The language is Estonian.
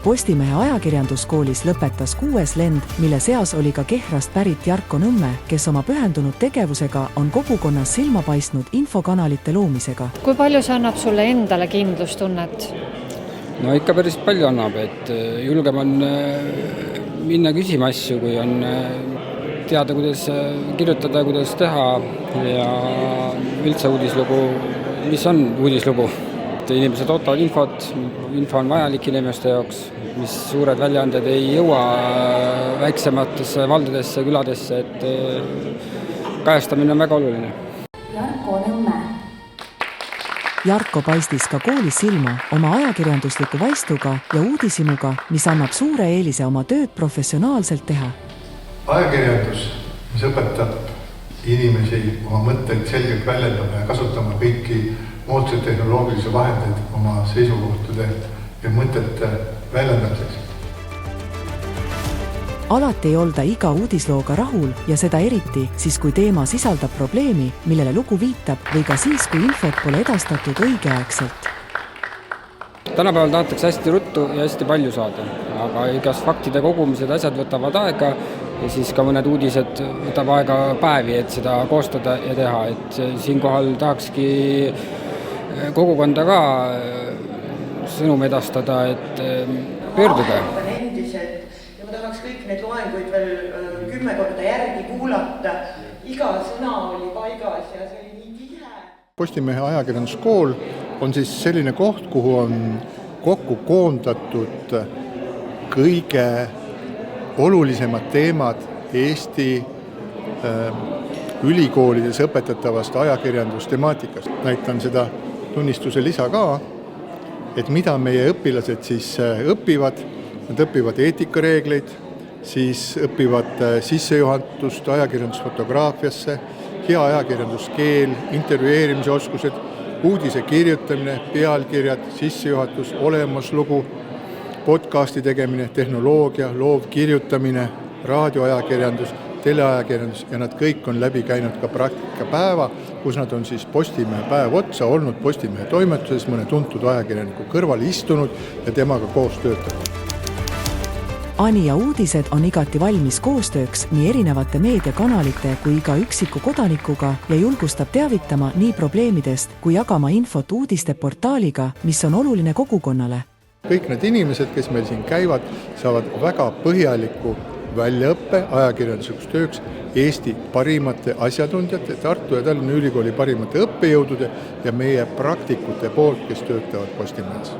Postimehe ajakirjanduskoolis lõpetas 6. lend, mille seas oli ka Kehrast pärit Jarko Nõmme, kes oma pühendunud tegevusega on kogukonnas silma paistnud infokanalite loomisega. Kui palju see annab sulle endale kindlustunnet? No ikka päris palju annab, et julgem on minna küsima asju, kui on teada, kuidas kirjutada, kuidas teha ja üldse uudislugu, mis on uudislugu. Inimesed ootavad info on vajalik inimeste jaoks, mis suured väljaanded ei jõua väiksematesse valdadesse, küladesse, et kajastamine on väga oluline. Jarko Nõmme. Jarko paistis ka koolis silma oma ajakirjandusliku vaistuga ja uudisimuga, mis annab suure eelise oma tööd professionaalselt teha. Ajakirjandus, mis õpetab inimesi oma mõtteid selgelt väljendama ja kasutama kõiki moodsaid tehnoloogilisi vahendeid oma seisukohtade ja mõtete väljendamiseks. Alati ei olda iga uudislooga rahul ja seda eriti siis, kui teema sisaldab probleemi, millele lugu viitab või ka siis, kui infot pole edastatud õigeaegselt. Tänapäeval tahetakse hästi ruttu ja hästi palju saada, aga igast faktide kogumised asjad võtavad aega ja siis ka mõned uudised võtab aega päevi, et seda koostada ja teha. Et siinkohal tahakski kogukonda ka sõnum edastada, et pöörduge. Ja ma tahaks kõik need loenguid veel 10 korda järgi kuulata. Iga sõna oli paigas ja see oli nii tihe. Postimehe ajakirjanduskool on siis selline koht, kuhu on kokku koondatud kõige olulisemad teemad Eesti ülikoolides õpetatavast ajakirjandustemaatikast. Näitan seda tunnistuse lisa ka, et mida meie õpilased siis õpivad. Nad õpivad eetikareegleid, siis õpivad sissejuhatust ajakirjandusfotograafiasse, hea ajakirjanduskeel, intervjueerimise oskused, uudise kirjutamine, pealkirjad, sissejuhatus, olemuslugu, podcasti tegemine, tehnoloogia, loovkirjutamine, raadioajakirjandus, teleajakirjandus ja nad kõik on läbi käinud ka praktikapäeva, kus nad on siis Postimehe päev otsa olnud Postimehe toimetuses mõne tuntud ajakirjaniku kõrval istunud ja temaga koos töötanud. Ani ja uudised on igati valmis koostööks nii erinevate meediakanalite kui iga üksiku kodanikuga ja julgustab teavitama nii probleemidest kui jagama infot uudisteportaaliga, mis on oluline kogukonnale. Kõik need inimesed, kes meil siin käivad, saavad väga põhjaliku väljaõppe ajakirjanduseks tööks Eesti parimate asjatundjate, Tartu ja Tallinna Ülikooli parimate õppejõudude ja meie praktikute poolt, kes töötavad Postimehes.